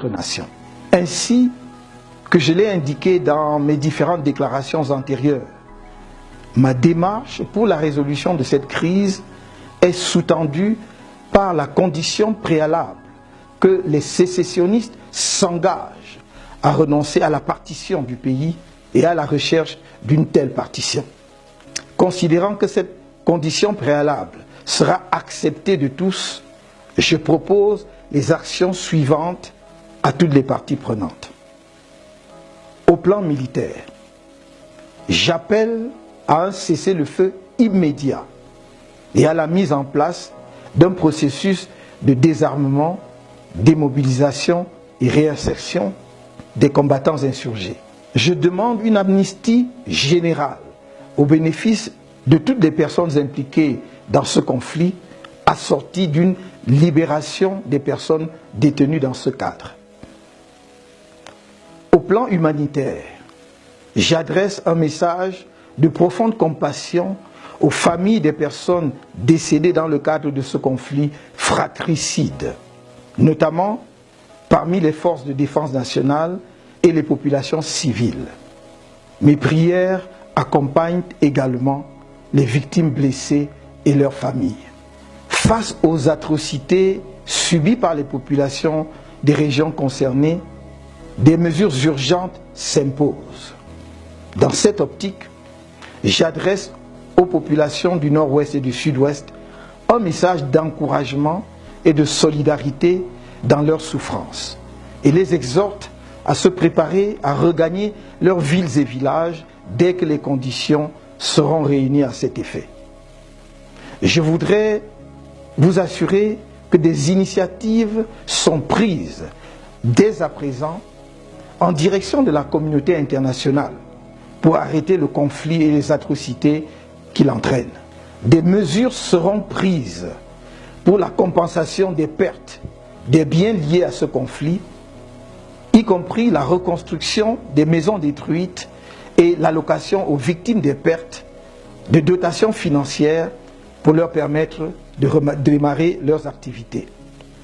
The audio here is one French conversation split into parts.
nation. Ainsi que je l'ai indiqué dans mes différentes déclarations antérieures, ma démarche pour la résolution de cette crise est sous-tendue par la condition préalable que les sécessionnistes s'engagent à renoncer à la partition du pays et à la recherche d'une telle partition. Considérant que cette condition préalable sera acceptée de tous, je propose les actions suivantes à toutes les parties prenantes. Au plan militaire, j'appelle à un cessez-le-feu immédiat et à la mise en place d'un processus de désarmement, démobilisation et réinsertion des combattants insurgés. Je demande une amnistie générale au bénéfice de toutes les personnes impliquées dans ce conflit, assortie d'une libération des personnes détenues dans ce cadre. Au plan humanitaire, j'adresse un message de profonde compassion aux familles des personnes décédées dans le cadre de ce conflit fratricide, notamment parmi les forces de défense nationale et les populations civiles. Mes prières accompagnent également les victimes blessées et leurs familles. Face aux atrocités subies par les populations des régions concernées, des mesures urgentes s'imposent. Dans cette optique, j'adresse aux populations du Nord-Ouest et du Sud-Ouest un message d'encouragement et de solidarité dans leurs souffrances et les exhorte à se préparer à regagner leurs villes et villages dès que les conditions seront réunies à cet effet. Je voudrais vous assurer que des initiatives sont prises dès à présent en direction de la communauté internationale pour arrêter le conflit et les atrocités qu'il entraîne. Des mesures seront prises pour la compensation des pertes des biens liés à ce conflit, y compris la reconstruction des maisons détruites et l'allocation aux victimes des pertes de dotations financières pour leur permettre de démarrer leurs activités.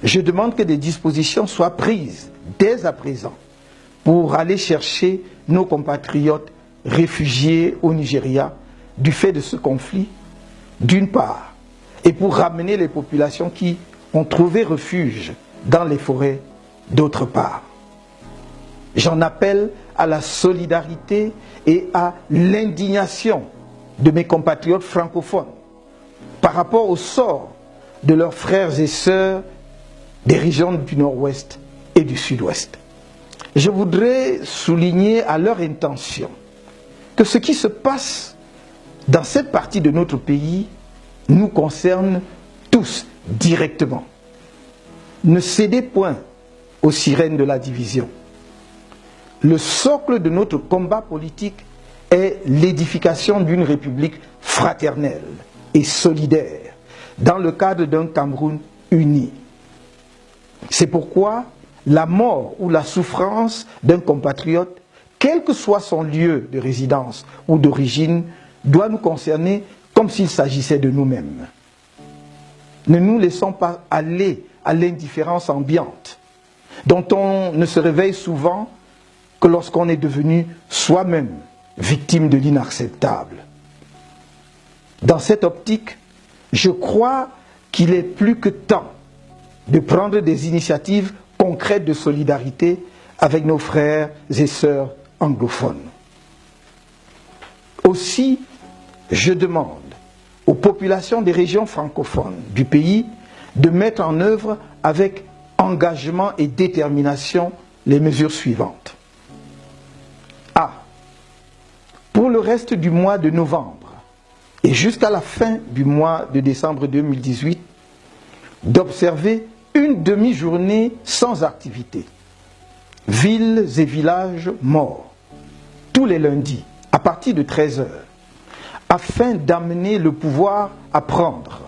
Je demande que des dispositions soient prises dès à présent pour aller chercher nos compatriotes réfugiés au Nigeria du fait de ce conflit, d'une part, et pour ramener les populations qui ont trouvé refuge dans les forêts, d'autre part. J'en appelle à la solidarité et à l'indignation de mes compatriotes francophones par rapport au sort de leurs frères et sœurs des régions du Nord-Ouest et du Sud-Ouest. Je voudrais souligner à leur intention que ce qui se passe dans cette partie de notre pays nous concerne tous directement. Ne cédez point aux sirènes de la division. Le socle de notre combat politique est l'édification d'une république fraternelle et solidaire dans le cadre d'un Cameroun uni. C'est pourquoi la mort ou la souffrance d'un compatriote, quel que soit son lieu de résidence ou d'origine, doit nous concerner comme s'il s'agissait de nous-mêmes. Ne nous laissons pas aller à l'indifférence ambiante, dont on ne se réveille souvent que lorsqu'on est devenu soi-même victime de l'inacceptable. Dans cette optique, je crois qu'il est plus que temps de prendre des initiatives concrètes de solidarité avec nos frères et sœurs anglophones. Aussi, je demande aux populations des régions francophones du pays de mettre en œuvre avec engagement et détermination les mesures suivantes. A. Pour le reste du mois de novembre et jusqu'à la fin du mois de décembre 2018, d'observer une demi-journée sans activité. Villes et villages morts, tous les lundis, à partir de 13 h, afin d'amener le pouvoir à prendre,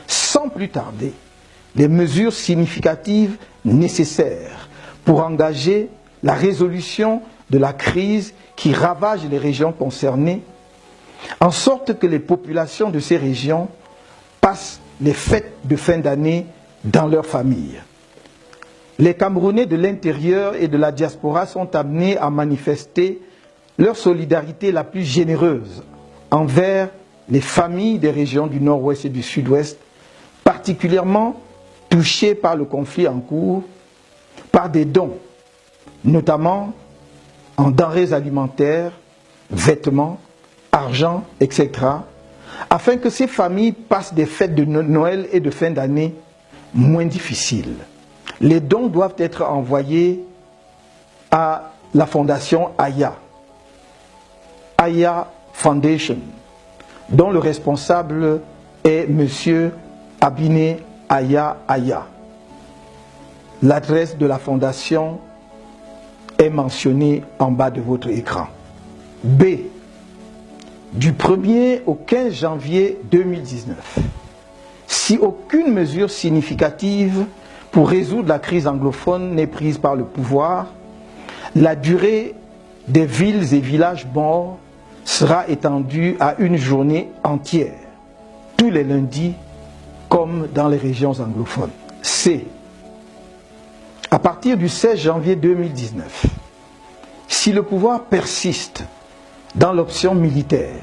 sans plus tarder, les mesures significatives nécessaires pour engager la résolution de la crise qui ravage les régions concernées, en sorte que les populations de ces régions passent les fêtes de fin d'année dans leurs familles. les Camerounais de l'intérieur et de la diaspora sont amenés à manifester leur solidarité la plus généreuse envers les familles des régions du nord-ouest et du sud-ouest, particulièrement touchées par le conflit en cours, par des dons, notamment en denrées alimentaires, vêtements, argent, etc., afin que ces familles passent des fêtes de Noël et de fin d'année moins difficiles. Les dons doivent être envoyés à la fondation Aya, Aya Foundation, dont le responsable est M. Abiné Aya Aya. L'adresse de la fondation est mentionnée en bas de votre écran. B. Du 1er au 15 janvier 2019, si aucune mesure significative pour résoudre la crise anglophone n'est prise par le pouvoir, la durée des villes et villages morts sera étendue à une journée entière, tous les lundis, comme dans les régions anglophones. C. À partir du 16 janvier 2019, si le pouvoir persiste dans l'option militaire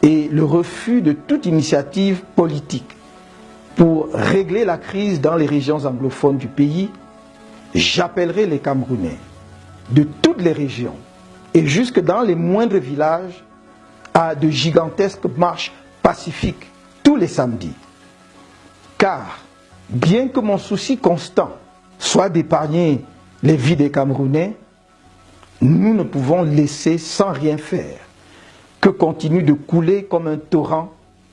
et le refus de toute initiative politique pour régler la crise dans les régions anglophones du pays, j'appellerai les Camerounais de toutes les régions et jusque dans les moindres villages à de gigantesques marches pacifiques tous les samedis. Car, bien que mon souci constant soit d'épargner les vies des Camerounais, nous ne pouvons laisser sans rien faire que continue de couler comme un torrent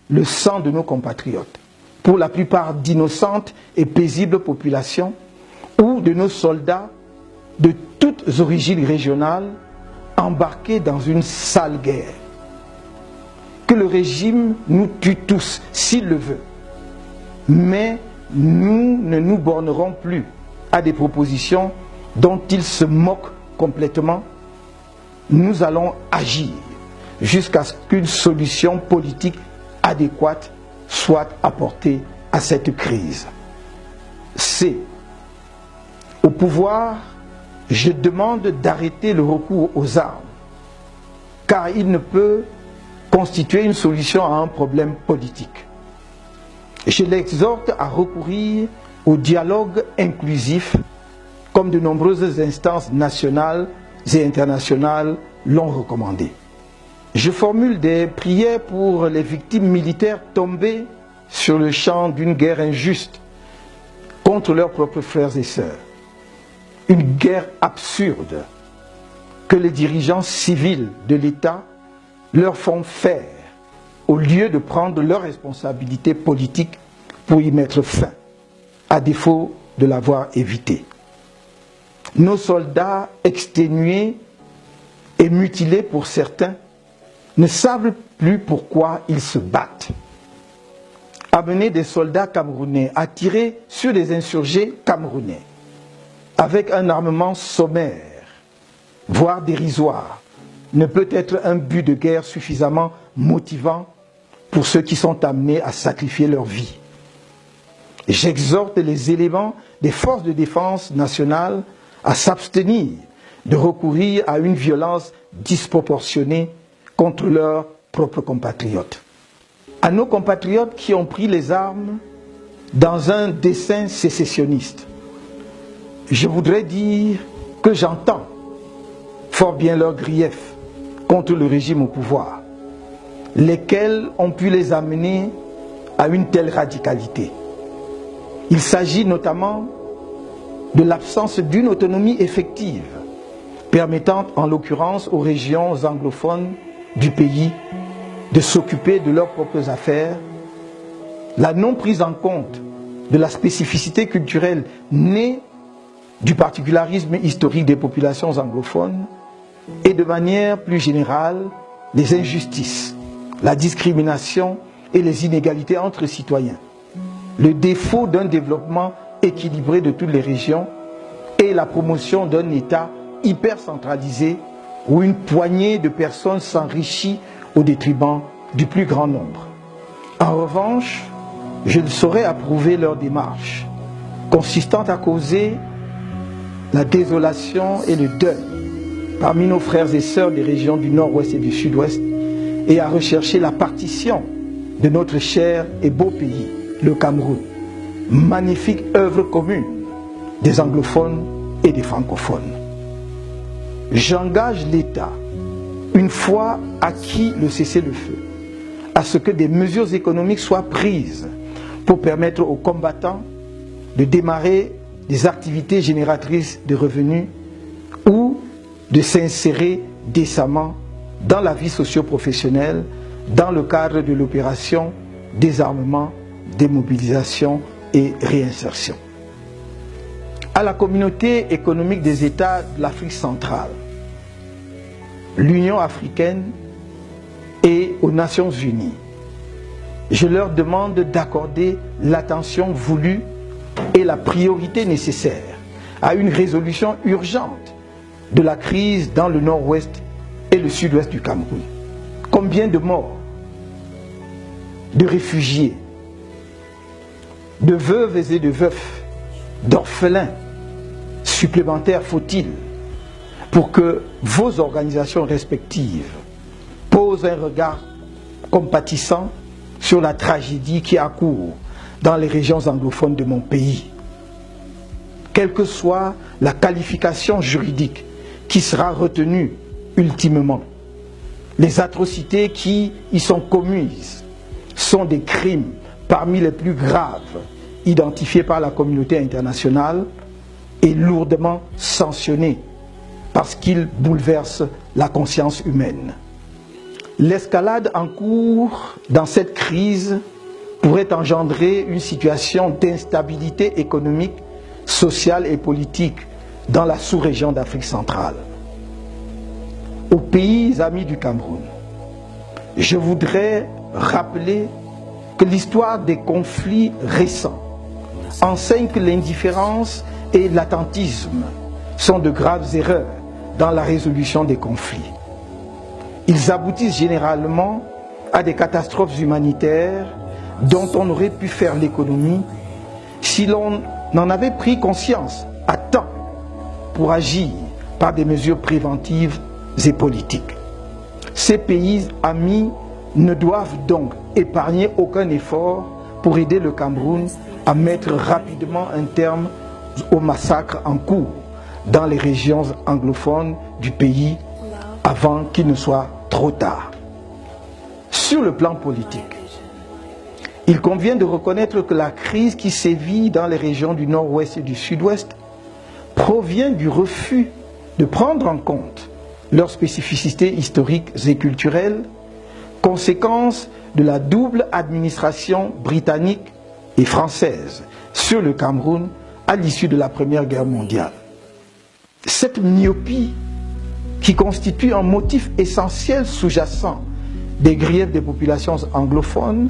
le sang de nos compatriotes, pour la plupart d'innocentes et paisibles populations, ou de nos soldats de toutes origines régionales embarqués dans une sale guerre. Que le régime nous tue tous, s'il le veut, mais nous ne nous bornerons plus à des propositions dont il se moque complètement. Nous allons agir jusqu'à ce qu'une solution politique adéquate soit apportée à cette crise. C. Au pouvoir, je demande d'arrêter le recours aux armes, car il ne peut constituer une solution à un problème politique. Je l'exhorte à recourir au dialogue inclusif, comme de nombreuses instances nationales et internationales l'ont recommandé. Je formule des prières pour les victimes militaires tombées sur le champ d'une guerre injuste contre leurs propres frères et sœurs. Une guerre absurde que les dirigeants civils de l'État leur font faire au lieu de prendre leurs responsabilités politiques pour y mettre fin, à défaut de l'avoir évité. Nos soldats exténués et mutilés pour certains ne savent plus pourquoi ils se battent. Amener des soldats camerounais à tirer sur des insurgés camerounais avec un armement sommaire, voire dérisoire, ne peut être un but de guerre suffisamment motivant pour ceux qui sont amenés à sacrifier leur vie. J'exhorte les éléments des forces de défense nationales à s'abstenir de recourir à une violence disproportionnée contre leurs propres compatriotes. À nos compatriotes qui ont pris les armes dans un dessein sécessionniste, je voudrais dire que j'entends fort bien leurs griefs contre le régime au pouvoir, lesquels ont pu les amener à une telle radicalité. Il s'agit notamment de l'absence d'une autonomie effective, permettant en l'occurrence aux régions anglophones du pays de s'occuper de leurs propres affaires, la non prise en compte de la spécificité culturelle née du particularisme historique des populations anglophones et de manière plus générale les injustices, la discrimination et les inégalités entre citoyens, le défaut d'un développement équilibré de toutes les régions et la promotion d'un État hyper centralisé où une poignée de personnes s'enrichit au détriment du plus grand nombre. En revanche, je ne saurais approuver leur démarche, consistant à causer la désolation et le deuil parmi nos frères et sœurs des régions du nord-ouest et du sud-ouest et à rechercher la partition de notre cher et beau pays, le Cameroun. Magnifique œuvre commune des anglophones et des francophones. J'engage l'État, une fois acquis le cessez-le-feu, à ce que des mesures économiques soient prises pour permettre aux combattants de démarrer des activités génératrices de revenus ou de s'insérer décemment dans la vie socio-professionnelle dans le cadre de l'opération désarmement, démobilisation et réinsertion. À la communauté économique des États de l'Afrique centrale, l'Union africaine et aux Nations unies, je leur demande d'accorder l'attention voulue et la priorité nécessaire à une résolution urgente de la crise dans le nord-ouest et le sud-ouest du Cameroun. Combien de morts, de réfugiés, de veuves et de veufs, d'orphelins supplémentaires faut-il pour que vos organisations respectives posent un regard compatissant sur la tragédie qui accourt dans les régions anglophones de mon pays. Quelle que soit la qualification juridique qui sera retenue ultimement, les atrocités qui y sont commises sont des crimes parmi les plus graves identifiés par la communauté internationale et lourdement sanctionnés parce qu'ils bouleversent la conscience humaine. L'escalade en cours dans cette crise pourrait engendrer une situation d'instabilité économique, sociale et politique dans la sous-région d'Afrique centrale. Aux pays amis du Cameroun, je voudrais rappeler que l'histoire des conflits récents enseigne que l'indifférence et l'attentisme sont de graves erreurs dans la résolution des conflits. Ils aboutissent généralement à des catastrophes humanitaires dont on aurait pu faire l'économie si l'on en avait pris conscience à temps pour agir par des mesures préventives et politiques. Ces pays amis ne doivent donc épargner aucun effort pour aider le Cameroun à mettre rapidement un terme au massacre en cours dans les régions anglophones du pays avant qu'il ne soit trop tard. Sur le plan politique, il convient de reconnaître que la crise qui sévit dans les régions du nord-ouest et du sud-ouest provient du refus de prendre en compte leurs spécificités historiques et culturelles, conséquence de la double administration britannique et française sur le Cameroun à l'issue de la Première Guerre mondiale. Cette myopie, qui constitue un motif essentiel sous-jacent des griefs des populations anglophones,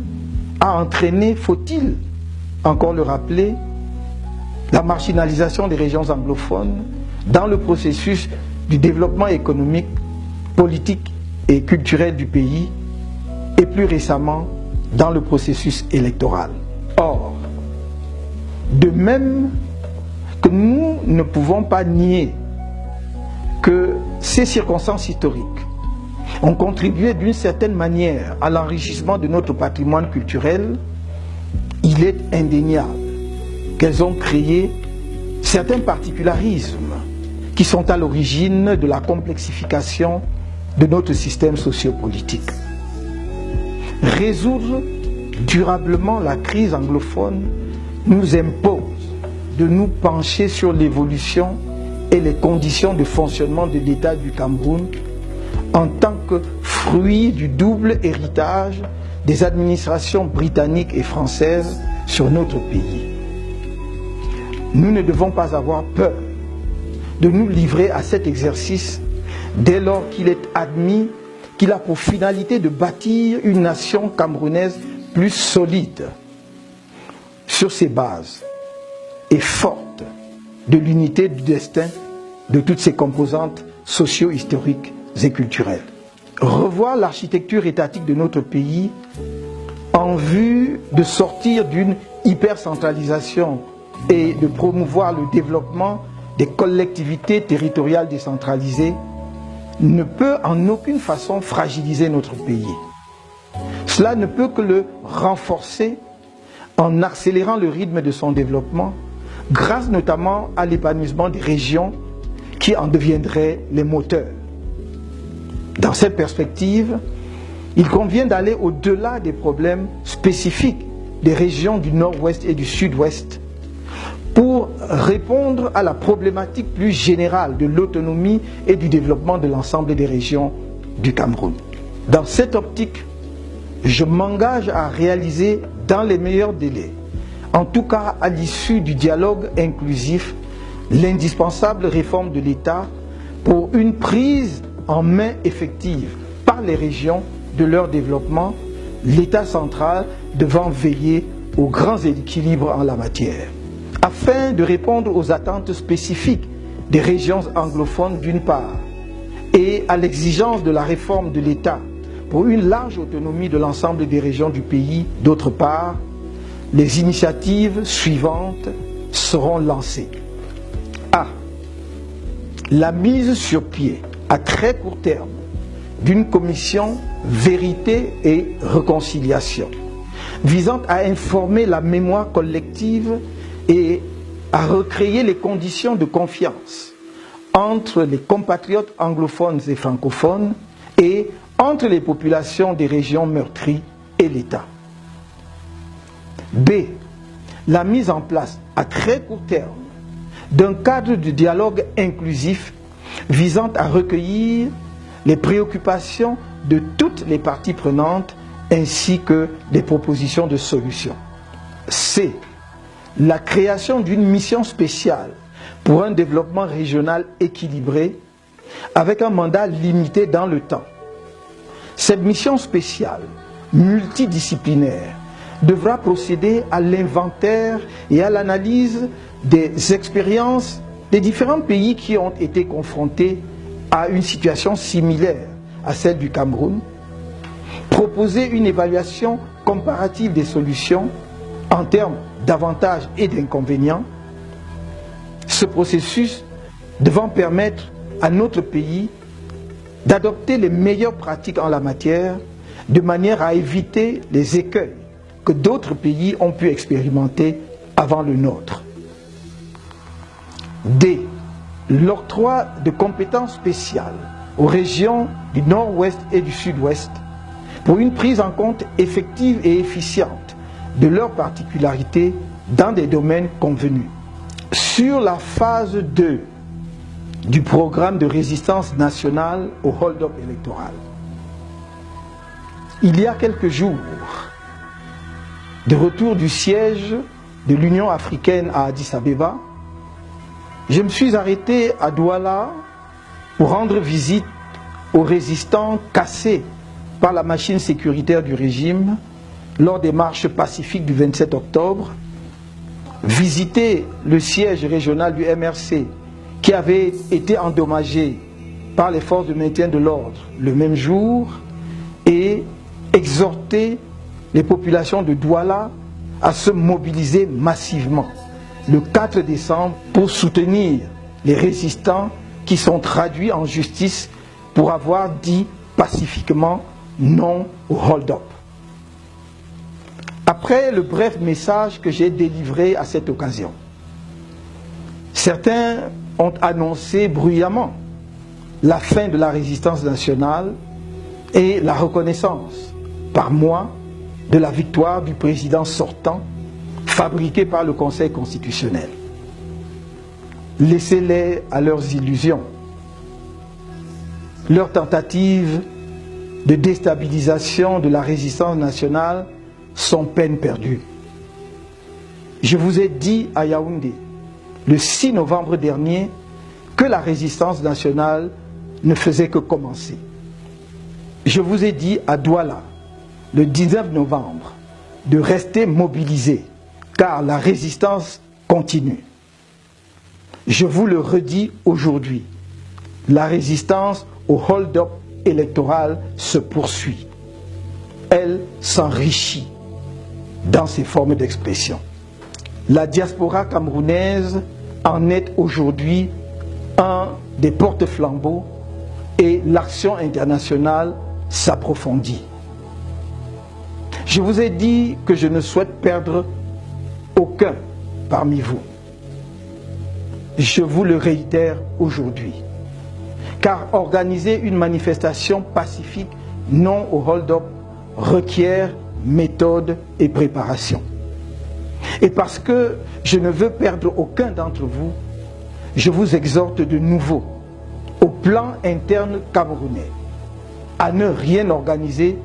a entraîné, faut-il encore le rappeler, la marginalisation des régions anglophones dans le processus du développement économique, politique et culturel du pays et plus récemment dans le processus électoral. Or, de même que nous ne pouvons pas nier que ces circonstances historiques ont contribué d'une certaine manière à l'enrichissement de notre patrimoine culturel, il est indéniable qu'elles ont créé certains particularismes qui sont à l'origine de la complexification de notre système sociopolitique. Résoudre durablement la crise anglophone nous impose de nous pencher sur l'évolution et les conditions de fonctionnement de l'État du Cameroun en tant que fruit du double héritage des administrations britanniques et françaises sur notre pays. Nous ne devons pas avoir peur de nous livrer à cet exercice dès lors qu'il est admis qu'il a pour finalité de bâtir une nation camerounaise plus solide sur ses bases et forte de l'unité du destin de toutes ses composantes socio-historiques et culturelles. Revoir l'architecture étatique de notre pays en vue de sortir d'une hypercentralisation et de promouvoir le développement des collectivités territoriales décentralisées ne peut en aucune façon fragiliser notre pays. Cela ne peut que le renforcer en accélérant le rythme de son développement, grâce notamment à l'épanouissement des régions qui en deviendraient les moteurs. Dans cette perspective, il convient d'aller au-delà des problèmes spécifiques des régions du nord-ouest et du sud-ouest pour répondre à la problématique plus générale de l'autonomie et du développement de l'ensemble des régions du Cameroun. Dans cette optique, je m'engage à réaliser dans les meilleurs délais, en tout cas à l'issue du dialogue inclusif, l'indispensable réforme de l'État pour une prise en main effective par les régions de leur développement, l'État central devant veiller aux grands équilibres en la matière. Afin de répondre aux attentes spécifiques des régions anglophones d'une part et à l'exigence de la réforme de l'État pour une large autonomie de l'ensemble des régions du pays d'autre part, les initiatives suivantes seront lancées. A. La mise sur pied à très court terme d'une commission vérité et réconciliation visant à informer la mémoire collective et à recréer les conditions de confiance entre les compatriotes anglophones et francophones et entre les populations des régions meurtries et l'État. B. La mise en place à très court terme d'un cadre de dialogue inclusif visant à recueillir les préoccupations de toutes les parties prenantes ainsi que des propositions de solutions. C. La création d'une mission spéciale pour un développement régional équilibré avec un mandat limité dans le temps. Cette mission spéciale, multidisciplinaire, devra procéder à l'inventaire et à l'analyse des expériences des différents pays qui ont été confrontés à une situation similaire à celle du Cameroun, proposer une évaluation comparative des solutions en termes d'avantages et d'inconvénients, ce processus devant permettre à notre pays d'adopter les meilleures pratiques en la matière de manière à éviter les écueils que d'autres pays ont pu expérimenter avant le nôtre. D. L'octroi de compétences spéciales aux régions du nord-ouest et du sud-ouest pour une prise en compte effective et efficiente de leurs particularités dans des domaines convenus. Sur la phase 2 du programme de résistance nationale au hold-up électoral, il y a quelques jours, de retour du siège de l'Union africaine à Addis Abeba, je me suis arrêté à Douala pour rendre visite aux résistants cassés par la machine sécuritaire du régime lors des marches pacifiques du 27 octobre, visiter le siège régional du MRC qui avait été endommagé par les forces de maintien de l'ordre le même jour et exhorter les populations de Douala à se mobiliser massivement le 4 décembre pour soutenir les résistants qui sont traduits en justice pour avoir dit pacifiquement non au hold-up. Après le bref message que j'ai délivré à cette occasion, certains ont annoncé bruyamment la fin de la résistance nationale et la reconnaissance par moi de la victoire du président sortant fabriquée par le Conseil constitutionnel. Laissez-les à leurs illusions. Leurs tentatives de déstabilisation de la résistance nationale sont peine perdue. Je vous ai dit à Yaoundé, le 6 novembre dernier, que la résistance nationale ne faisait que commencer. Je vous ai dit à Douala, le 19 novembre, de rester mobilisés, car la résistance continue. Je vous le redis aujourd'hui, la résistance au hold-up électoral se poursuit. Elle s'enrichit dans ses formes d'expression. La diaspora camerounaise en est aujourd'hui un des porte-flambeaux et l'action internationale s'approfondit. Je vous ai dit que je ne souhaite perdre aucun parmi vous. Je vous le réitère aujourd'hui, car organiser une manifestation pacifique non au hold-up requiert méthode et préparation. Et parce que je ne veux perdre aucun d'entre vous, je vous exhorte de nouveau, au plan interne camerounais, à ne rien organiser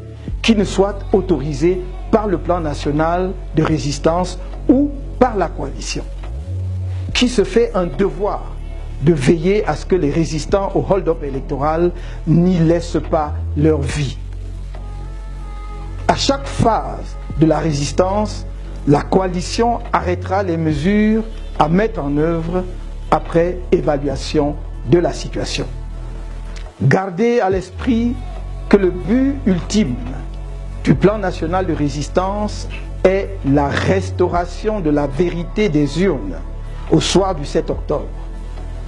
qui ne soit autorisé par le plan national de résistance ou par la coalition, qui se fait un devoir de veiller à ce que les résistants au hold-up électoral n'y laissent pas leur vie. À chaque phase de la résistance, la coalition arrêtera les mesures à mettre en œuvre après évaluation de la situation. Gardez à l'esprit que le but ultime du plan national de résistance est la restauration de la vérité des urnes au soir du 7 octobre.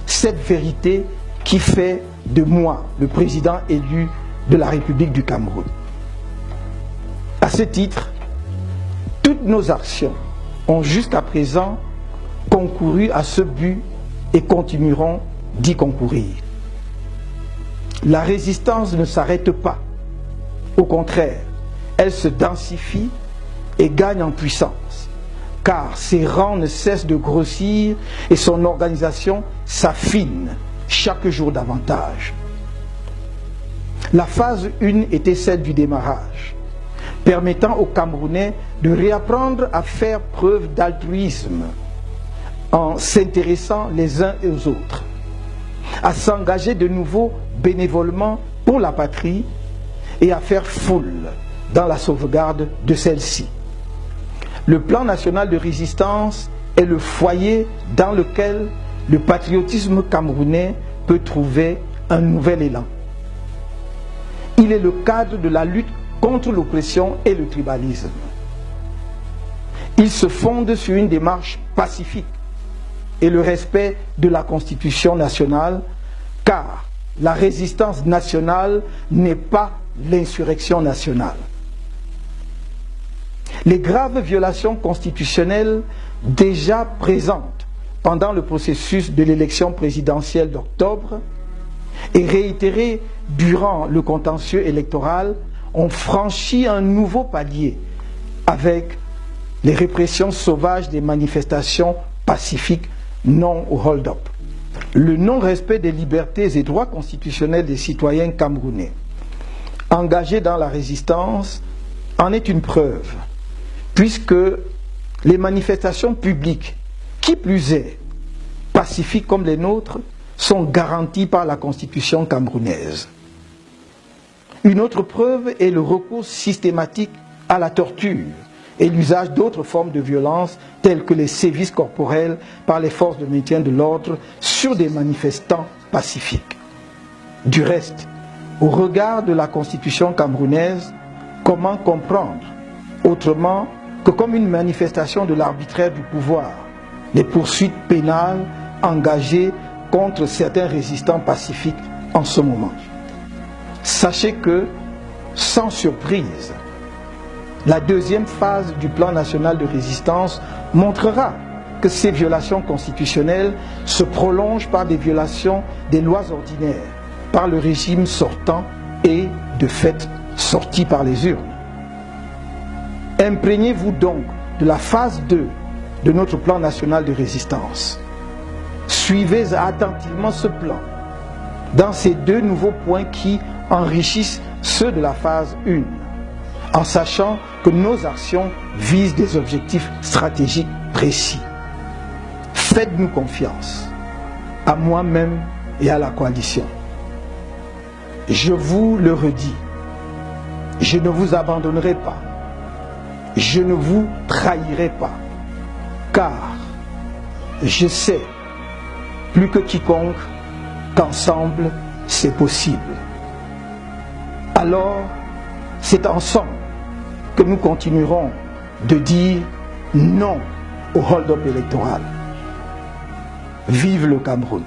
Cette vérité qui fait de moi le président élu de la République du Cameroun. À ce titre, toutes nos actions ont jusqu'à présent concouru à ce but et continueront d'y concourir. La résistance ne s'arrête pas. Au contraire, elle se densifie et gagne en puissance, car ses rangs ne cessent de grossir et son organisation s'affine chaque jour davantage. La phase 1 était celle du démarrage, permettant aux Camerounais de réapprendre à faire preuve d'altruisme en s'intéressant les uns aux autres, à s'engager de nouveau bénévolement pour la patrie et à faire foule dans la sauvegarde de celle-ci. Le plan national de résistance est le foyer dans lequel le patriotisme camerounais peut trouver un nouvel élan. Il est le cadre de la lutte contre l'oppression et le tribalisme. Il se fonde sur une démarche pacifique et le respect de la Constitution nationale, car la résistance nationale n'est pas l'insurrection nationale. Les graves violations constitutionnelles déjà présentes pendant le processus de l'élection présidentielle d'octobre et réitérées durant le contentieux électoral ont franchi un nouveau palier avec les répressions sauvages des manifestations pacifiques non au hold-up. Le non-respect des libertés et droits constitutionnels des citoyens camerounais engagés dans la résistance en est une preuve, puisque les manifestations publiques, qui plus est, pacifiques comme les nôtres, sont garanties par la Constitution camerounaise. Une autre preuve est le recours systématique à la torture et l'usage d'autres formes de violence telles que les sévices corporels par les forces de maintien de l'ordre sur des manifestants pacifiques. Du reste, au regard de la Constitution camerounaise, comment comprendre autrement que comme une manifestation de l'arbitraire du pouvoir les poursuites pénales engagées contre certains résistants pacifiques en ce moment? Sachez que, sans surprise, la deuxième phase du plan national de résistance montrera que ces violations constitutionnelles se prolongent par des violations des lois ordinaires, par le régime sortant et, de fait, sorti par les urnes. Imprégnez-vous donc de la phase 2 de notre plan national de résistance. Suivez attentivement ce plan dans ces deux nouveaux points qui enrichissent ceux de la phase 1, en sachant que nos actions visent des objectifs stratégiques précis. Faites-nous confiance, à moi-même et à la coalition. Je vous le redis, je ne vous abandonnerai pas, je ne vous trahirai pas, car je sais, plus que quiconque, qu'ensemble c'est possible. Alors, c'est ensemble que nous continuerons de dire non au hold-up électoral. Vive le Cameroun!